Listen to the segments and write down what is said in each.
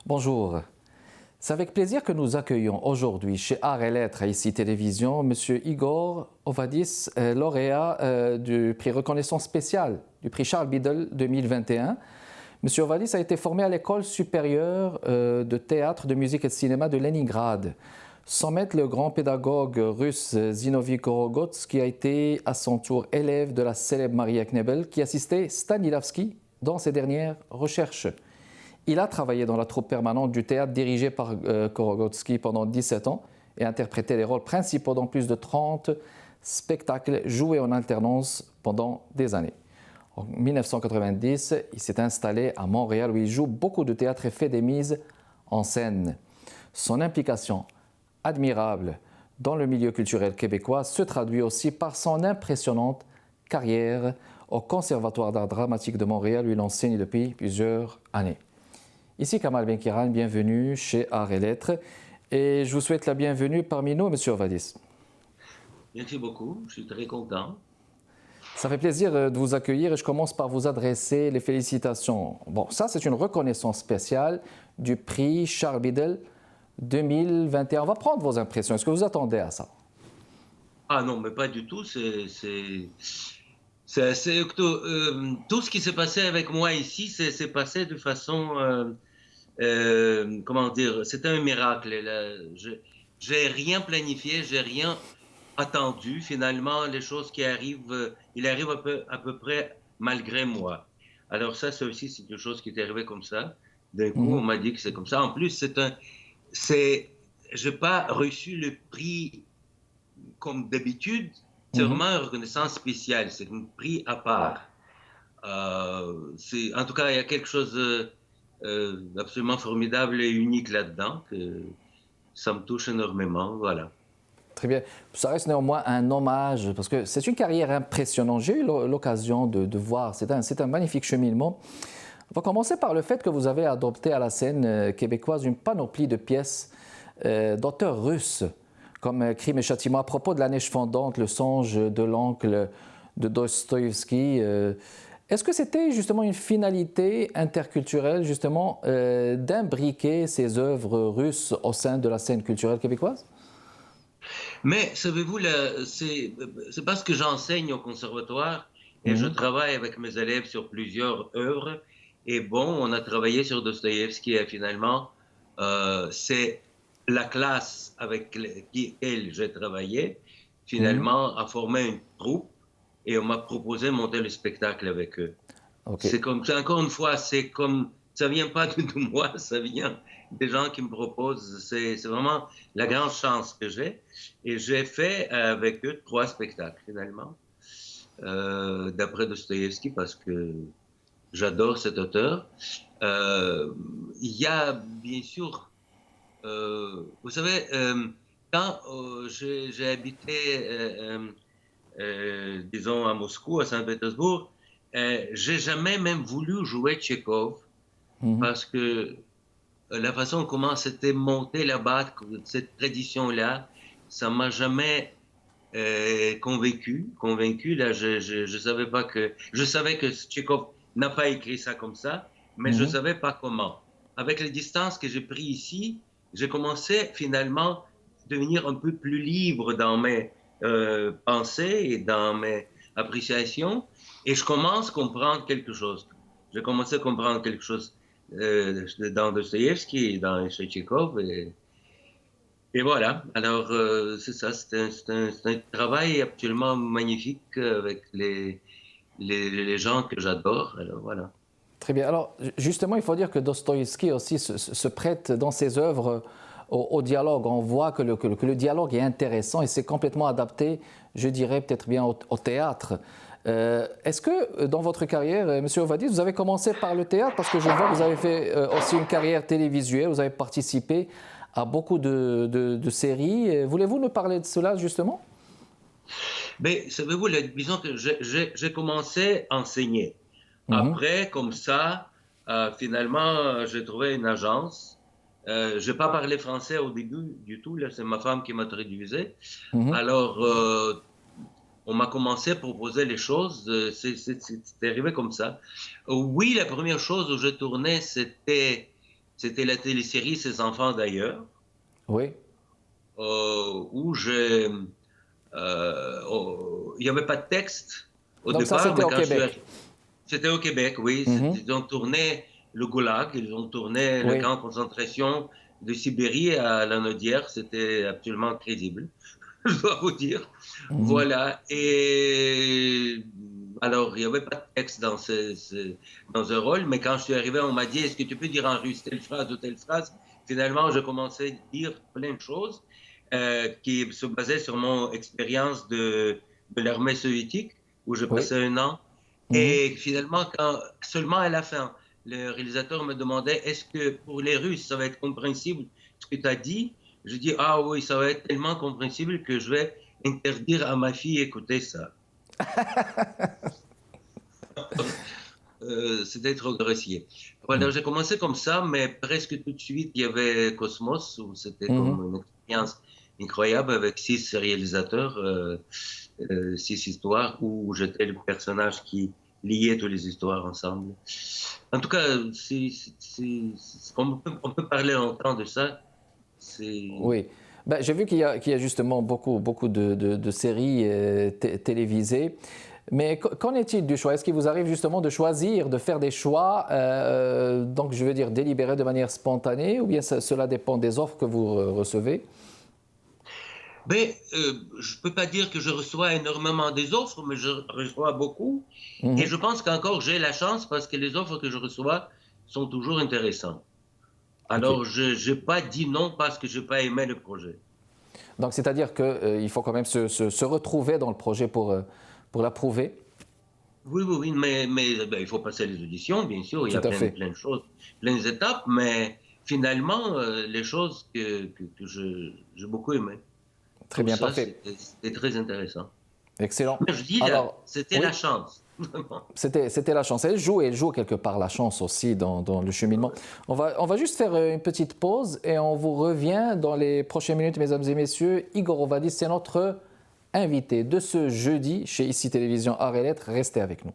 Bonjour. C'est avec plaisir que nous accueillons aujourd'hui chez Arts et Lettres à ICI Télévision M. Igor Ovadis, lauréat du prix Reconnaissance spéciale du prix Charles Biddle 2021. M. Ovadis a été formé à l'école supérieure de théâtre, de musique et de cinéma de Leningrad. Sans mettre le grand pédagogue russe Zinovy Gorogotsky a été à son tour élève de la célèbre Maria Knebel qui assistait Stanislavski dans ses dernières recherches. Il a travaillé dans la troupe permanente du théâtre dirigée par Gorogotsky pendant 17 ans et interprété les rôles principaux dans plus de 30 spectacles joués en alternance pendant des années. En 1990, il s'est installé à Montréal où il joue beaucoup de théâtre et fait des mises en scène. Son implication admirable dans le milieu culturel québécois se traduit aussi par son impressionnante carrière au Conservatoire d'art dramatique de Montréal où il enseigne depuis plusieurs années. Ici Kamal Benkiran, bienvenue chez Arts et Lettres et je vous souhaite la bienvenue parmi nous, M. Ovadis. Merci beaucoup, je suis très content. Ça fait plaisir de vous accueillir et je commence par vous adresser les félicitations. Bon, ça c'est une reconnaissance spéciale du prix Charles Biddle 2021. On va prendre vos impressions. Est-ce que vous attendez à ça? Ah non, mais pas du tout, tout ce qui s'est passé avec moi ici, c'est passé de façon, comment dire, c'était un miracle. J'ai rien planifié, j'ai rien attendu. Finalement, les choses qui arrivent, il arrive à peu près malgré moi. Alors ça, c'est une chose qui est arrivée comme ça. D'un coup, on m'a dit que c'est comme ça. En plus, j'ai pas reçu le prix comme d'habitude. C'est vraiment une reconnaissance spéciale. C'est un prix à part. En tout cas, il y a quelque chose d'absolument formidable et unique là-dedans que ça me touche énormément. Voilà. Très bien. Ça reste néanmoins un hommage, parce que c'est une carrière impressionnante. J'ai eu l'occasion de voir, c'est un magnifique cheminement. On va commencer par le fait que vous avez adopté à la scène québécoise une panoplie de pièces d'auteurs russes, comme Crime et Châtiment, à propos de la neige fondante, Le songe de l'oncle de Dostoïevski. Est-ce que c'était justement une finalité interculturelle, justement, d'imbriquer ces œuvres russes au sein de la scène culturelle québécoise? Mais savez-vous, c'est parce que j'enseigne au conservatoire et je travaille avec mes élèves sur plusieurs œuvres. Et bon, on a travaillé sur Dostoïevski et finalement, c'est la classe avec laquelle j'ai travaillé, finalement, a formé une troupe et on m'a proposé de monter le spectacle avec eux. Ok. C'est comme ça, encore une fois, ça vient pas de moi, ça vient des gens qui me proposent. C'est vraiment la grande chance que j'ai. Et j'ai fait avec eux 3 spectacles, finalement, d'après Dostoïevski, parce que j'adore cet auteur. Il y a, bien sûr, vous savez, quand j'ai habité, disons, à Moscou, à Saint-Pétersbourg, j'ai jamais même voulu jouer Tchekhov parce que la façon comment c'était monté là-bas, cette tradition-là, ça m'a jamais convaincu. Là, je savais pas je savais que Tchekhov n'a pas écrit ça comme ça, mais je savais pas comment. Avec les distances que j'ai prises ici, j'ai commencé finalement à devenir un peu plus libre dans mes pensées et dans mes appréciations, et je commence à comprendre quelque chose. J'ai commencé à comprendre quelque chose dans Dostoïevski et dans Tchekhov, et voilà. Alors, c'est ça, c'est un travail absolument magnifique avec les gens que j'adore. Alors, voilà. Très bien. Alors, justement, il faut dire que Dostoïevski aussi se prête dans ses œuvres au dialogue. On voit que le dialogue est intéressant et c'est complètement adapté, je dirais, peut-être bien au théâtre. Est-ce que dans votre carrière, M. Ovadis, vous avez commencé par le théâtre? Parce que je vois que vous avez fait aussi une carrière télévisuelle, vous avez participé à beaucoup de séries. Voulez-vous nous parler de cela, justement? Mais savez-vous, disons que j'ai commencé à enseigner. Après, comme ça, finalement, j'ai trouvé une agence. Je n'ai pas parlé français au début du tout. Là, c'est ma femme qui m'a traduisé. Alors, on m'a commencé à proposer les choses. C'est arrivé comme ça. Oui, la première chose où je tournais, c'était C'était la télésérie Ces enfants d'ailleurs, Oui. où il n'y avait pas de texte au Donc ça, départ, c'était mais au quand je suis Québec. arrivé, c'était au Québec, oui. Mhm. Ils ont tourné le Goulag, ils ont tourné le Oui. camp de concentration de Sibérie à la Naudière. C'était absolument crédible, je dois vous dire. Mhm. Voilà. Et alors, il n'y avait pas de texte dans un rôle, mais quand je suis arrivé, on m'a dit, est-ce que tu peux dire en russe telle phrase ou telle phrase? Finalement, je commençais à dire plein de choses qui se basaient sur mon expérience de l'armée soviétique, où je Oui. passais un an. Mhm. Et finalement, seulement à la fin, le réalisateur me demandait, est-ce que pour les Russes, ça va être compréhensible ce que tu as dit? Je dis, ah oui, ça va être tellement compréhensible que je vais interdire à ma fille d'écouter ça. C'était trop grossier. Voilà, j'ai commencé comme ça, mais presque tout de suite, il y avait Cosmos, où c'était Mhm. comme une expérience incroyable avec 6 réalisateurs, 6 histoires, où j'étais le personnage qui liait toutes les histoires ensemble. En tout cas, on peut parler longtemps de ça. C'est Oui. Ben, j'ai vu qu'il y a justement beaucoup de séries télévisées. Mais qu'en est-il du choix? Est-ce qu'il vous arrive justement de choisir, de faire des choix, donc je veux dire délibérés de manière spontanée, ou bien cela dépend des offres que vous recevez? Mais je ne peux pas dire que je reçois énormément des offres, mais je reçois beaucoup. Et Mhm. je pense qu'encore j'ai la chance parce que les offres que je reçois sont toujours intéressantes. Ok. Alors, je n'ai pas dit non parce que je n'ai pas aimé le projet. Donc c'est-à-dire qu'il faut quand même se retrouver dans le projet pour l'approuver. Oui, oui, oui, mais ben, il faut passer les auditions, bien sûr, il y Tout a à fait. plein de choses, plein d'étapes, mais finalement, les choses que j'ai beaucoup aimées. Très Tout bien, ça, parfait. c'était très intéressant. Excellent. Mais je dis là, Alors, c'était la oui. chance. Vraiment. C'était la chance. Elle joue quelque part la chance aussi dans le cheminement. On va juste faire une petite pause et on vous revient dans les prochaines minutes, mesdames et messieurs. Igor Ovadis, c'est notre invité de ce jeudi chez ICI Télévision Art et Lettres. Restez avec nous.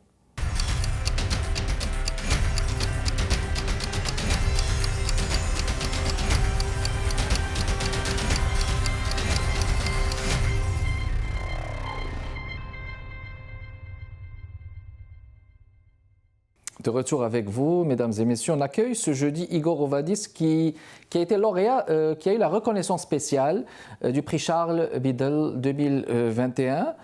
De retour avec vous, mesdames et messieurs, on accueille ce jeudi Igor Ovadis qui a été lauréat, qui a eu la reconnaissance spéciale du prix Charles Biddle 2021.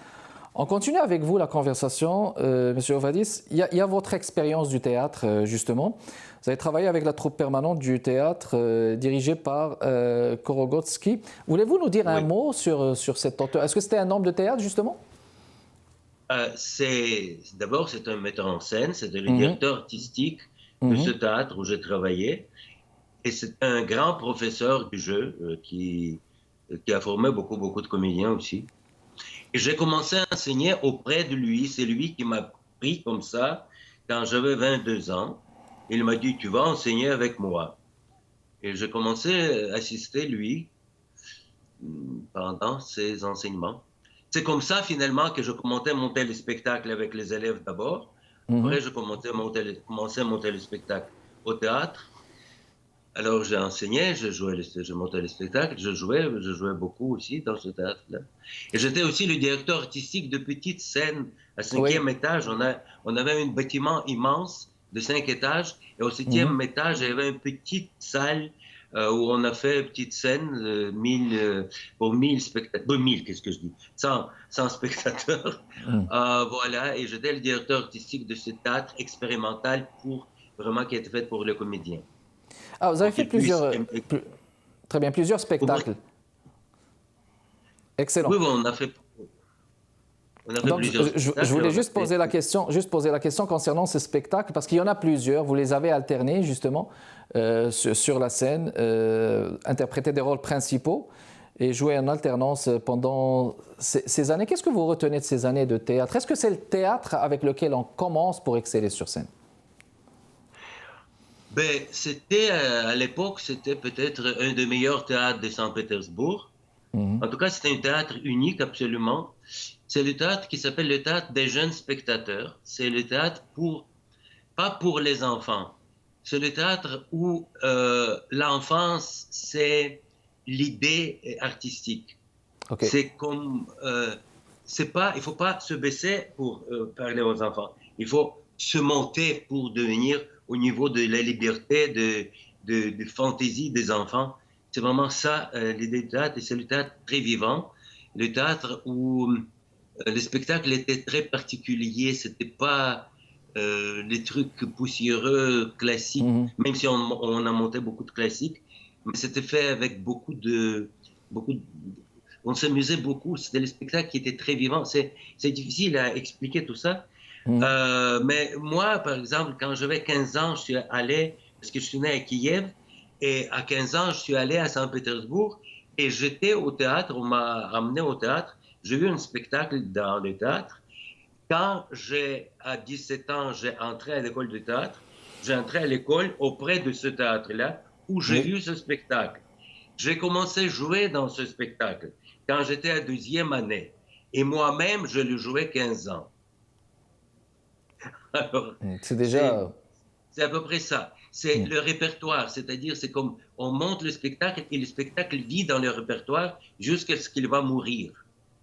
On continue avec vous la conversation, Monsieur Ovadis. Il y a votre expérience du théâtre, justement. Vous avez travaillé avec la troupe permanente du théâtre dirigée par Korogotsky. Voulez-vous nous dire un Oui. mot sur cet auteur? Est-ce que c'était un homme de théâtre, justement? D'abord, c'est un metteur en scène, c'était le Mhm, directeur artistique de ce mhm. théâtre où j'ai travaillé. Et c'est un grand professeur du jeu qui a formé beaucoup de comédiens aussi. Et j'ai commencé à enseigner auprès de lui. C'est lui qui m'a pris comme ça quand j'avais 22 ans. Il m'a dit, tu vas enseigner avec moi. Et j'ai commencé à assister lui pendant ses enseignements. C'est comme ça finalement que je commençais à monter le spectacle avec les élèves d'abord. Mhm. Après, je commençais à monter le spectacle au théâtre. Alors j'ai enseigné, je montais le spectacle, je jouais beaucoup aussi dans ce théâtre-là. Et j'étais aussi le directeur artistique de petites scènes. À Oui. 5e étage, on avait un bâtiment immense de 5 étages. Et au Mhm. 7e étage, il y avait une petite salle où on a fait une petite scène pour 1000 spectateurs. 1000, qu'est-ce que je dis? 100 spectateurs. Mhm. Voilà, et j'étais le directeur artistique de ce théâtre expérimental vraiment qui a été fait pour les comédiens. Ah, vous avez Pour fait qu'ils puissent très bien, plusieurs pour voir- spectacles. Excellent. Oui, oui, on a fait Donc, plusieurs je spectacles. voulais On a fait... juste poser la question concernant ces spectacles, parce qu'il y en a plusieurs. Vous les avez alternés, justement, sur la scène, interpréter des rôles principaux et jouer en alternance pendant ces années. Qu'est-ce que vous retenez de ces années de théâtre? Est-ce que c'est le théâtre avec lequel on commence pour exceller sur scène? Ben, c'était, à l'époque, c'était peut-être un des meilleurs théâtres de Saint-Pétersbourg. Mhm. En tout cas, c'était un théâtre unique, absolument. C'est le théâtre qui s'appelle le théâtre des jeunes spectateurs. C'est le théâtre pas pour les enfants. c'est le théâtre où l'enfance, c'est l'idée artistique. OK. C'est comme, c'est pas, il faut pas se baisser pour parler aux enfants. Il faut se monter pour devenir au niveau de la liberté, de fantaisie des enfants. C'est vraiment ça l'idée du théâtre, et c'est le théâtre très vivant, le théâtre où le spectacle était très particulier. C'était pas les trucs poussiéreux, classiques, Mhm. même si on a monté beaucoup de classiques, mais c'était fait avec beaucoup de, on s'amusait beaucoup. C'était le spectacle qui était très vivant. C'est difficile à expliquer tout ça. Mhm. Mais moi, par exemple, quand j'avais 15 ans, je suis allé, parce que je suis né à Kiev, et à 15 ans, je suis allé à Saint-Pétersbourg, et j'étais au théâtre, on m'a amené au théâtre, j'ai vu un spectacle dans le théâtre. Quand à 17 ans, j'ai entré à l'école de théâtre, j'ai entré à l'école auprès de ce théâtre-là, où j'ai Oui. vu ce spectacle. J'ai commencé à jouer dans ce spectacle quand j'étais à deuxième année. Et moi-même, je le jouais 15 ans. Alors, C'est c'est déjà. c'est à peu près ça. C'est Mhm. le répertoire, c'est-à-dire c'est comme on monte le spectacle et le spectacle vit dans le répertoire jusqu'à ce qu'il va mourir.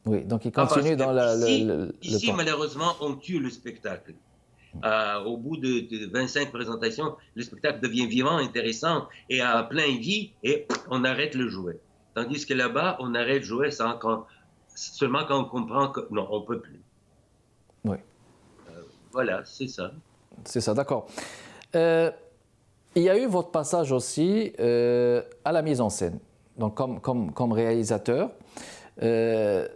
Oui, donc il Ah, parce continue que dans le ici, temps. malheureusement, on tue le spectacle. Au bout de 25 présentations, le spectacle devient vivant, intéressant et à plein vie et on arrête le jouet. Tandis que là-bas, on arrête de jouer seulement quand on comprend que non, on ne peut plus. Oui, Voilà, c'est ça. c'est ça, d'accord. Euh, il y a eu votre passage aussi à la mise en scène, donc comme réalisateur. Euh,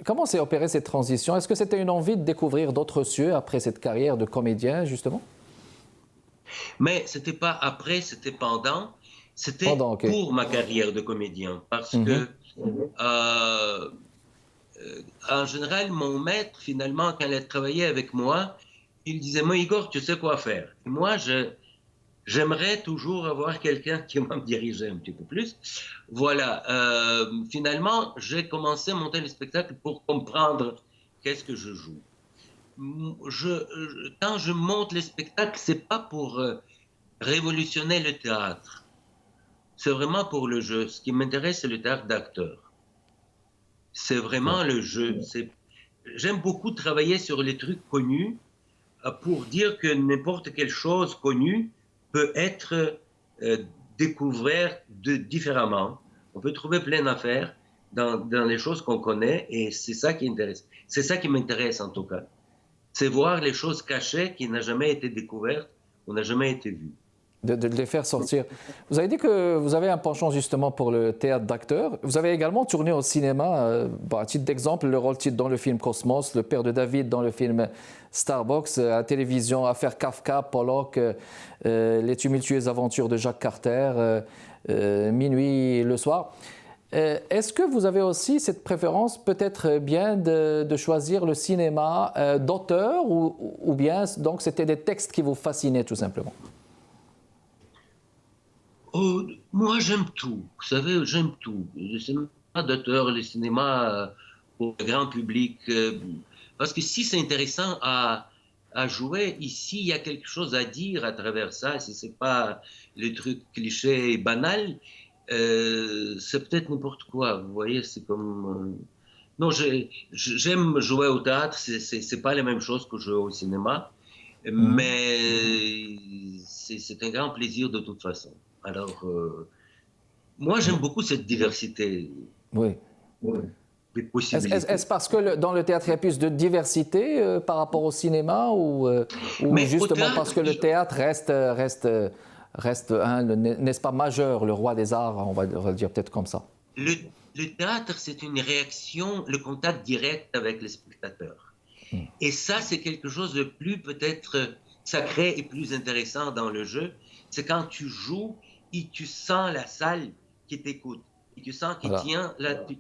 Comment s'est opérée cette transition? Est-ce que c'était une envie de découvrir d'autres cieux après cette carrière de comédien, justement? Mais c'était pas après, c'était pendant. C'était Pendant, ok. pour ma carrière de comédien. Parce Mhm. que, en général, mon maître, finalement, quand il a travaillé avec moi, il disait, moi, Igor, tu sais quoi faire. Et moi, j'aimerais toujours avoir quelqu'un qui va me diriger un petit peu plus. Voilà. Finalement, j'ai commencé à monter le spectacle pour comprendre qu'est-ce que je joue. Quand je monte les spectacles, c'est pas pour révolutionner le théâtre. C'est vraiment pour le jeu. Ce qui m'intéresse, c'est le théâtre d'acteur. C'est Oui. vraiment le jeu. J'aime beaucoup travailler sur les trucs connus pour dire que n'importe quelle chose connue peut être euh, découverte différemment. On peut trouver plein d'affaires dans les choses qu'on connaît et c'est ça qui intéresse. C'est ça qui m'intéresse en tout cas. C'est voir les choses cachées qui n'ont jamais été découvertes ou n'ont jamais été vues. De les faire sortir. Vous avez dit que vous avez un penchant justement pour le théâtre d'acteur. Vous avez également tourné au cinéma, à titre d'exemple, le rôle titre dans le film Cosmos, le père de David dans le film Starbucks, à la télévision, Affaire Kafka, Pollock, Les tumultueuses aventures de Jacques Carter, Minuit le soir. Est-ce que vous avez aussi cette préférence peut-être bien de choisir le cinéma d'auteur ou bien donc c'était des textes qui vous fascinaient tout simplement? Oh, moi, j'aime tout. Vous savez, j'aime tout. Le cinéma d'auteur, le cinéma pour le grand public. Parce que si c'est intéressant à jouer, ici, il y a quelque chose à dire à travers ça. Si c'est pas les trucs clichés et banals, c'est peut-être n'importe quoi. Vous voyez, c'est comme. Non, j'aime jouer au théâtre. C'est pas la même chose que jouer au cinéma. Mhm. Mais c'est un grand plaisir de toute façon. Alors, moi, j'aime beaucoup cette diversité Oui. des Est-ce possibilités. parce que dans le théâtre, il y a plus de diversité par rapport au cinéma ou Mais au justement parce théâtre, que le théâtre reste n'est-ce pas majeur, le roi des arts, on va le dire peut-être comme ça. le, le théâtre, c'est une réaction, le contact direct avec les spectateurs. Et ça, c'est quelque chose de plus peut-être sacré et plus intéressant dans le jeu. C'est quand tu joues et tu sens la salle qui t'écoute. Et tu sens qu'il Voilà. tient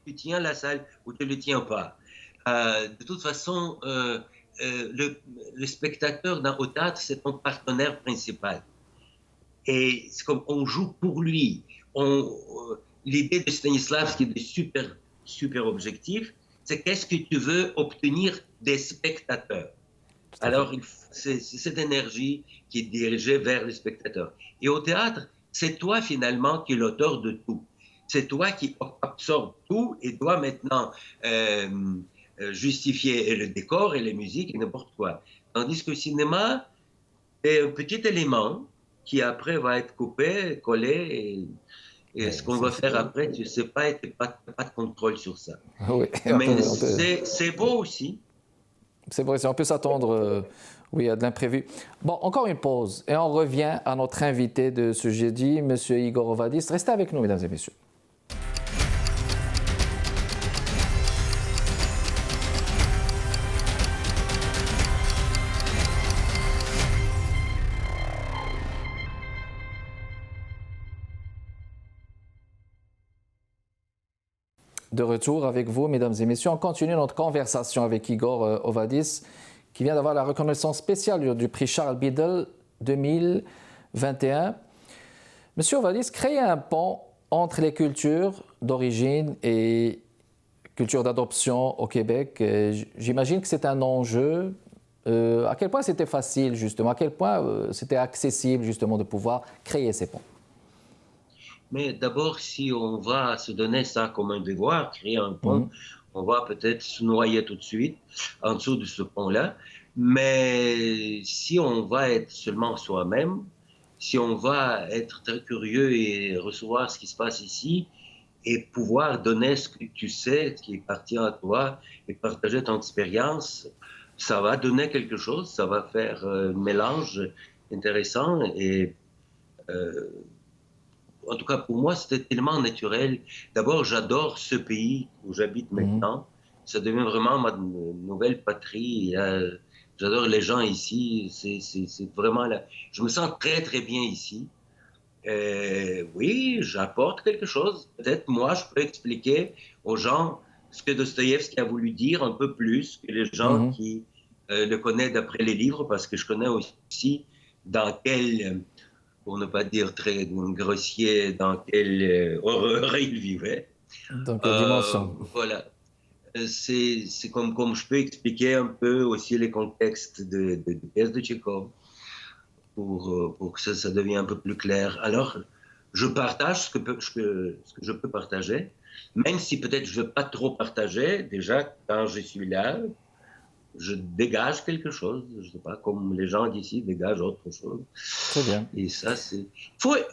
tu tiens la salle ou tu ne le tiens pas. De toute façon, le spectateur au théâtre, c'est ton partenaire principal. Et c'est comme on joue pour lui. L'idée de Stanislavski est super, super objectif, c'est qu'est-ce que tu veux obtenir des spectateurs. Alors, c'est cette énergie qui est dirigée vers le spectateur. Et au théâtre, c'est toi finalement qui es l'auteur de tout. C'est toi qui absorbe tout et dois maintenant justifier le décor et les musiques et n'importe quoi. Tandis que le cinéma est un petit élément qui après va être coupé, collé et ce qu'on va faire après, tu ne sais pas et tu n'as pas de contrôle sur ça. Oui, Mais c'est beau aussi. C'est vrai, on peut s'attendre oui, à de l'imprévu. Bon, encore une pause et on revient à notre invité de ce jeudi, M. Igor Ovadis. Restez avec nous, mesdames et messieurs. De retour avec vous, mesdames et messieurs. On continue notre conversation avec Igor Ovadis, qui vient d'avoir la reconnaissance spéciale du prix Charles Biddle 2021. Monsieur Ovadis, créer un pont entre les cultures d'origine et culture d'adoption au Québec, j'imagine que c'est un enjeu. À quel point c'était facile, justement? À quel point c'était accessible, justement, de pouvoir créer ces ponts? Mais d'abord, si on va se donner ça comme un devoir, créer un pont, on va peut-être se noyer tout de suite en dessous de ce pont-là. Mais si on va être seulement soi-même, si on va être très curieux et recevoir ce qui se passe ici et pouvoir donner ce que tu sais, ce qui appartient à toi et partager ton expérience, ça va donner quelque chose, ça va faire un mélange intéressant et en tout cas, pour moi, c'était tellement naturel. D'abord, j'adore ce pays où j'habite maintenant. Ça devient vraiment ma nouvelle patrie. J'adore les gens ici. C'est vraiment là. Je me sens très, très bien ici. Oui, j'apporte quelque chose. Peut-être moi, je peux expliquer aux gens ce que Dostoïevski a voulu dire un peu plus que les gens qui le connaissent d'après les livres, parce que je connais aussi dans quel pour ne pas dire très grossier, dans quelle horreur il vivait. Dans quelle dimension? Voilà. C'est comme je peux expliquer un peu aussi les contextes de pièces de Tchekhov pour que ça devienne un peu plus clair. Alors, je partage ce que je peux partager, même si peut-être je ne veux pas trop partager. Déjà, quand je suis là, je dégage quelque chose, je ne sais pas, comme les gens d'ici dégagent autre chose. Très bien. Et ça, c'est...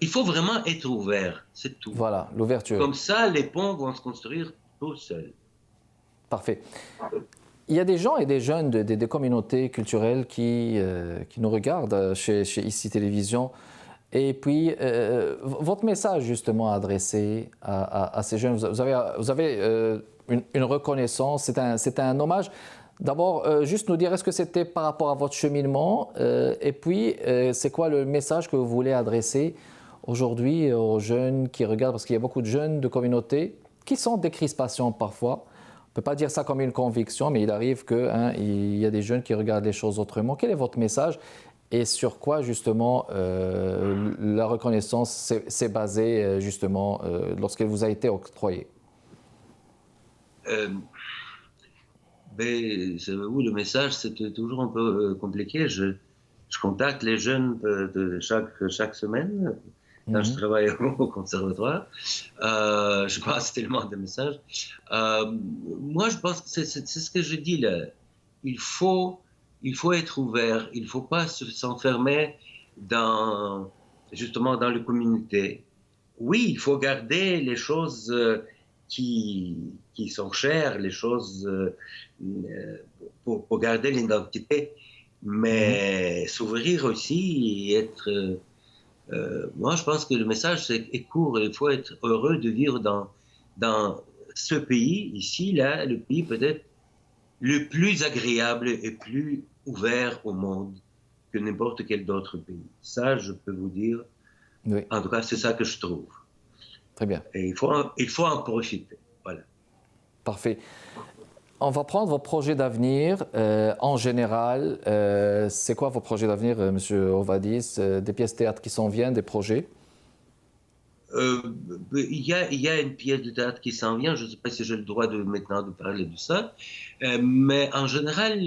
Il faut vraiment être ouvert, c'est tout. Voilà, l'ouverture. Comme ça, les ponts vont se construire tout seuls. Parfait. Il y a des gens et des jeunes des communautés culturelles qui nous regardent chez ICI Télévision. Et puis, votre message justement adressé à ces jeunes, vous avez une reconnaissance, c'est un hommage. D'abord, juste nous dire, est-ce que c'était par rapport à votre cheminement et puis, c'est quoi le message que vous voulez adresser aujourd'hui aux jeunes qui regardent, parce qu'il y a beaucoup de jeunes de communautés qui sont des crispations parfois. On ne peut pas dire ça comme une conviction, mais il arrive qu'il y a des jeunes qui regardent les choses autrement. Quel est votre message et sur quoi, justement, la reconnaissance s'est basée, justement, lorsqu'elle vous a été octroyée? Mais le message, c'est toujours un peu compliqué. Je contacte les jeunes de chaque semaine quand je travaille au conservatoire. Je passe tellement de messages. Moi, je pense que c'est ce que je dis là. Il faut être ouvert. Il ne faut pas s'enfermer justement dans les communautés. Oui, il faut garder les choses qui sont chères, les choses pour garder l'identité, mais s'ouvrir aussi et être... moi, je pense que le message est court. Il faut être heureux de vivre dans ce pays, ici, là, le pays peut-être le plus agréable et plus ouvert au monde que n'importe quel autre pays. Ça, je peux vous dire. Oui. En tout cas, c'est ça que je trouve. Très bien. Et il faut en profiter. Voilà. Parfait. On va prendre vos projets d'avenir en général. C'est quoi vos projets d'avenir, Monsieur Ovadis? Des pièces théâtre qui s'en viennent, des projets? Euh, il y a une pièce de théâtre qui s'en vient. Je ne sais pas si j'ai le droit maintenant de parler de ça. Mais en général,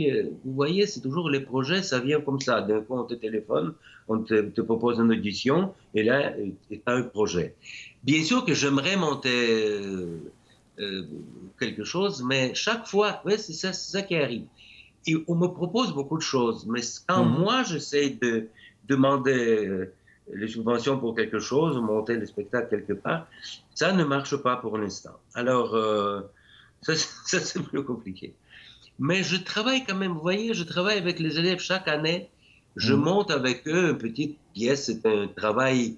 vous voyez, c'est toujours les projets, ça vient comme ça. D'un coup, on te téléphone, on te propose une audition, et là, tu as un projet. Bien sûr que j'aimerais monter euh, quelque chose, mais chaque fois, ouais, c'est ça qui arrive. Et on me propose beaucoup de choses, mais quand Mhm. moi, j'essaie de demander les subventions pour quelque chose, monter le spectacle quelque part, ça ne marche pas pour l'instant. Alors, ça c'est plus compliqué. Mais je travaille quand même, vous voyez, je travaille avec les élèves chaque année. Je Mhm. monte avec eux une petite pièce. C'est un travail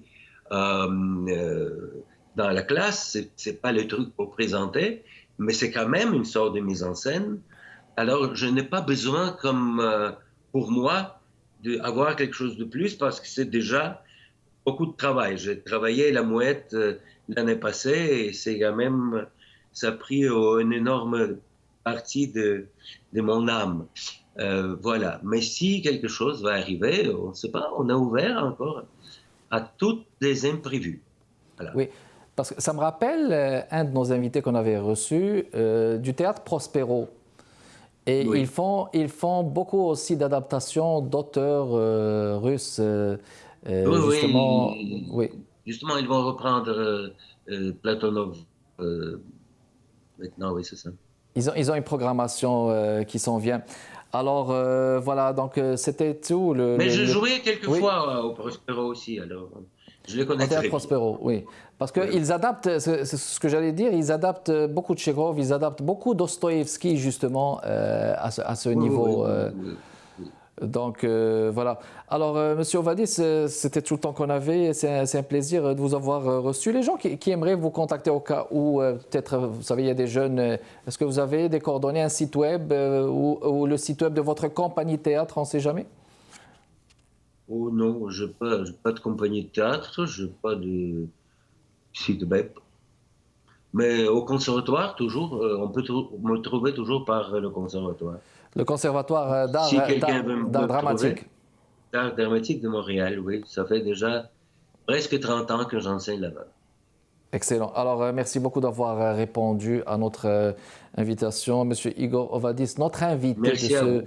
euh, euh, dans la classe. C'est pas le truc pour présenter, mais c'est quand même une sorte de mise en scène. Alors, je n'ai pas besoin, comme pour moi, d'avoir quelque chose de plus parce que c'est déjà beaucoup de travail. J'ai travaillé la mouette l'année passée et c'est quand même, ça a pris une énorme partie de mon âme. Voilà. Mais si quelque chose va arriver, on ne sait pas, on a ouvert encore à toutes les imprévus. Voilà. Oui, parce que ça me rappelle un de nos invités qu'on avait reçu du théâtre Prospero. Et Oui. ils font beaucoup aussi d'adaptations d'auteurs russes, Oui, justement. Oui, oui. Justement, ils vont reprendre Platonov maintenant, oui, c'est ça. ils ont une programmation qui s'en vient. Alors voilà, donc c'était tout. Mais je jouais Oui, quelquefois au Prospero aussi, alors je les au connais théâtre très bien. Prospero, oui. Parce Oui, oui. qu'ils adaptent, c'est ce que j'allais dire, ils adaptent beaucoup de Tchekhov, ils adaptent beaucoup Dostoïevski justement à ce Oui, oui, niveau. oui, oui, oui. Donc voilà. Alors, Monsieur Ovadis, c'était tout le temps qu'on avait. C'est un plaisir de vous avoir reçu. Les gens qui aimeraient vous contacter au cas où, peut-être, vous savez, il y a des jeunes. Est-ce que vous avez des coordonnées, un site web ou le site web de votre compagnie de théâtre, on ne sait jamais? Oh non, j'ai pas de compagnie de théâtre, je n'ai pas de site web. Mais au conservatoire, toujours, on peut me trouver toujours par le conservatoire. Le Conservatoire Si quelqu'un veut d'art me trouver, dramatique. l'art dramatique de Montréal, oui, ça fait déjà presque 30 ans que j'enseigne là-bas. Excellent. Alors, merci beaucoup d'avoir répondu à notre invitation, Monsieur Igor Ovadis, notre invité de Merci à ce vous.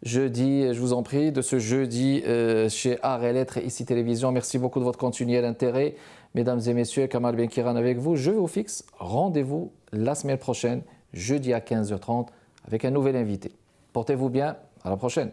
jeudi, je vous en prie, de ce jeudi chez Art et Lettres ici Télévision. Merci beaucoup de votre continuel intérêt. Mesdames et messieurs, Kamal Benkiran avec vous. Je vous fixe rendez-vous la semaine prochaine, jeudi à 15h30, avec un nouvel invité. Portez-vous bien. À la prochaine.